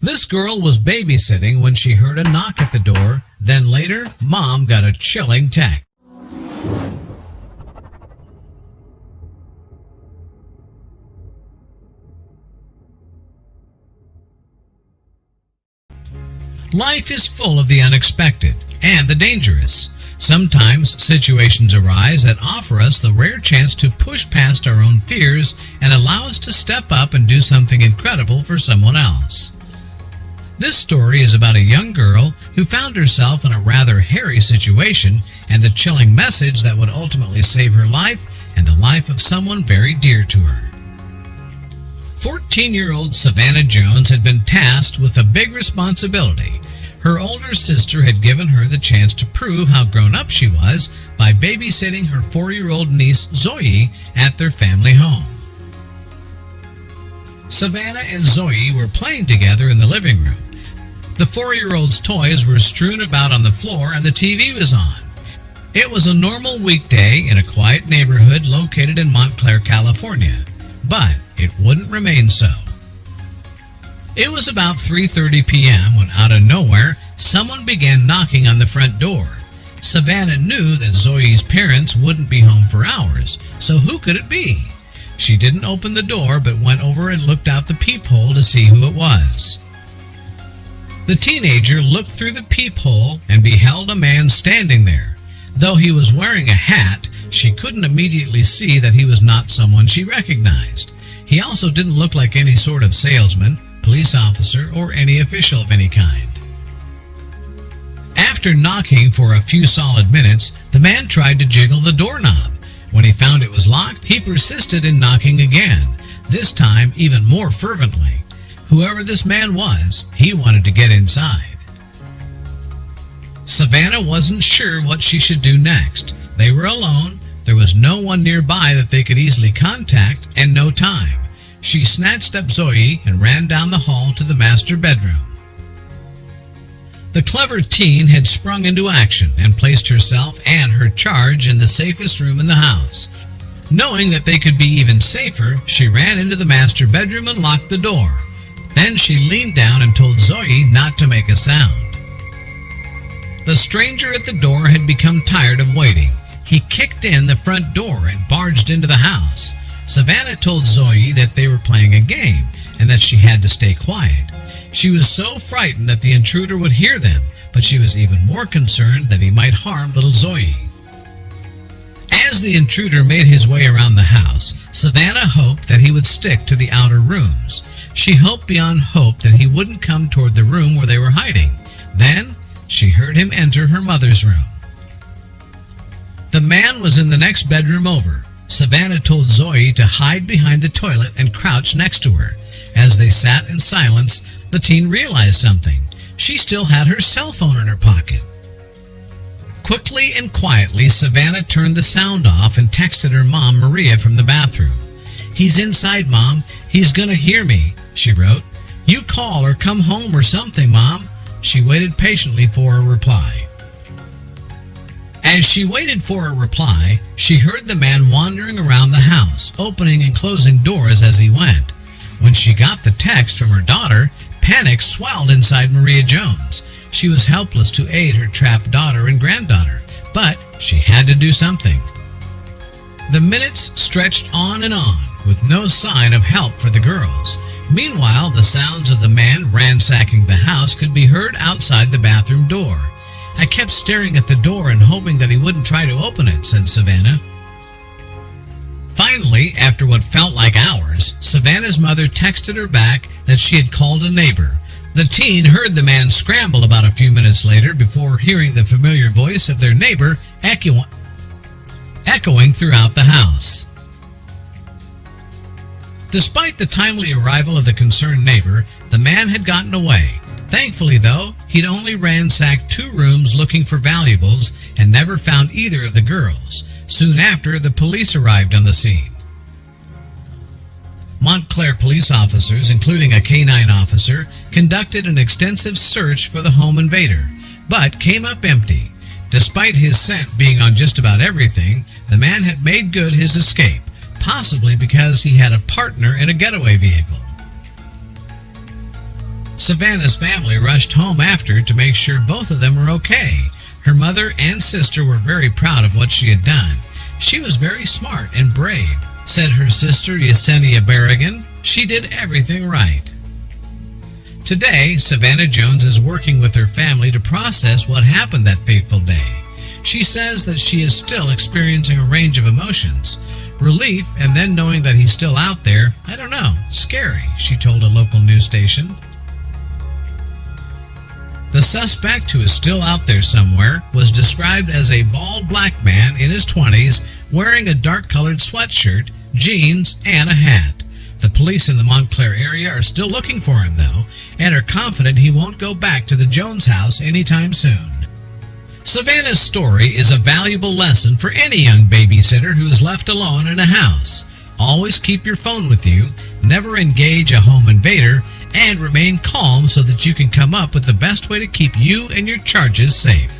This girl was babysitting when she heard a knock at the door. Then later, Mom got a chilling text. Life is full of the unexpected and the dangerous. Sometimes situations arise that offer us the rare chance to push past our own fears and allow us to step up and do something incredible for someone else. This story is about a young girl who found herself in a rather hairy situation and the chilling message that would ultimately save her life and the life of someone very dear to her. 14-year-old Savannah Jones had been tasked with a big responsibility. Her older sister had given her the chance to prove how grown-up she was by babysitting her 4-year-old niece Zoey at their family home. Savannah and Zoe were playing together in the living room. The 4-year-old's toys were strewn about on the floor and the TV was on. It was a normal weekday in a quiet neighborhood located in Montclair, California, but it wouldn't remain so. It was about 3:30 p.m. when out of nowhere, someone began knocking on the front door. Savannah knew that Zoe's parents wouldn't be home for hours, so who could it be? She didn't open the door but went over and looked out the peephole to see who it was. The teenager looked through the peephole and beheld a man standing there. Though he was wearing a hat, she couldn't immediately see that he was not someone she recognized. He also didn't look like any sort of salesman, police officer, or any official of any kind. After knocking for a few solid minutes, the man tried to jiggle the doorknob. When he found it was locked, he persisted in knocking again, this time even more fervently. Whoever this man was, he wanted to get inside. Savannah wasn't sure what she should do next. They were alone, there was no one nearby that they could easily contact, and no time. She snatched up Zoe and ran down the hall to the master bedroom. The clever teen had sprung into action and placed herself and her charge in the safest room in the house. Knowing that they could be even safer, she ran into the master bedroom and locked the door. Then she leaned down and told Zoe not to make a sound. The stranger at the door had become tired of waiting. He kicked in the front door and barged into the house. Savannah told Zoe that they were playing a game and that she had to stay quiet. She was so frightened that the intruder would hear them, but she was even more concerned that he might harm little Zoe. As the intruder made his way around the house, Savannah hoped that he would stick to the outer rooms. She hoped beyond hope that he wouldn't come toward the room where they were hiding. Then she heard him enter her mother's room. The man was in the next bedroom over. Savannah told Zoe to hide behind the toilet and crouch next to her. As they sat in silence, the teen realized something. She still had her cell phone in her pocket. Quickly and quietly, Savannah turned the sound off and texted her mom, Maria, from the bathroom. "He's inside, Mom. He's gonna hear me," she wrote. "You call or come home or something, Mom." She waited patiently for a reply. As she waited for a reply, she heard the man wandering around the house, opening and closing doors as he went. When she got the text from her daughter, panic swelled inside Maria Jones. She was helpless to aid her trapped daughter and granddaughter, but she had to do something. The minutes stretched on and on, with no sign of help for the girls. Meanwhile, the sounds of the man ransacking the house could be heard outside the bathroom door. "I kept staring at the door and hoping that he wouldn't try to open it," said Savannah. Finally, after what felt like hours, Savannah's mother texted her back that she had called a neighbor. The teen heard the man scramble about a few minutes later before hearing the familiar voice of their neighbor echoing throughout the house. Despite the timely arrival of the concerned neighbor, the man had gotten away. Thankfully, though, he'd only ransacked 2 rooms looking for valuables and never found either of the girls. Soon after, the police arrived on the scene. Montclair police officers, including a canine officer, conducted an extensive search for the home invader, but came up empty. Despite his scent being on just about everything, the man had made good his escape, possibly because he had a partner in a getaway vehicle. Savannah's family rushed home after to make sure both of them were okay. Her mother and sister were very proud of what she had done. She was very smart and brave, said her sister Yesenia Berrigan. She did everything right. Today, Savannah Jones is working with her family to process what happened that fateful day. She says that she is still experiencing a range of emotions. Relief, and then knowing that he's still out there, I don't know, scary, she told a local news station. The suspect, who is still out there somewhere, was described as a bald black man in his 20s wearing a dark-colored sweatshirt, jeans, and a hat. The police in the Montclair area are still looking for him, though, and are confident he won't go back to the Jones house anytime soon. Savannah's story is a valuable lesson for any young babysitter who is left alone in a house. Always keep your phone with you, never engage a home invader, and remain calm so that you can come up with the best way to keep you and your charges safe.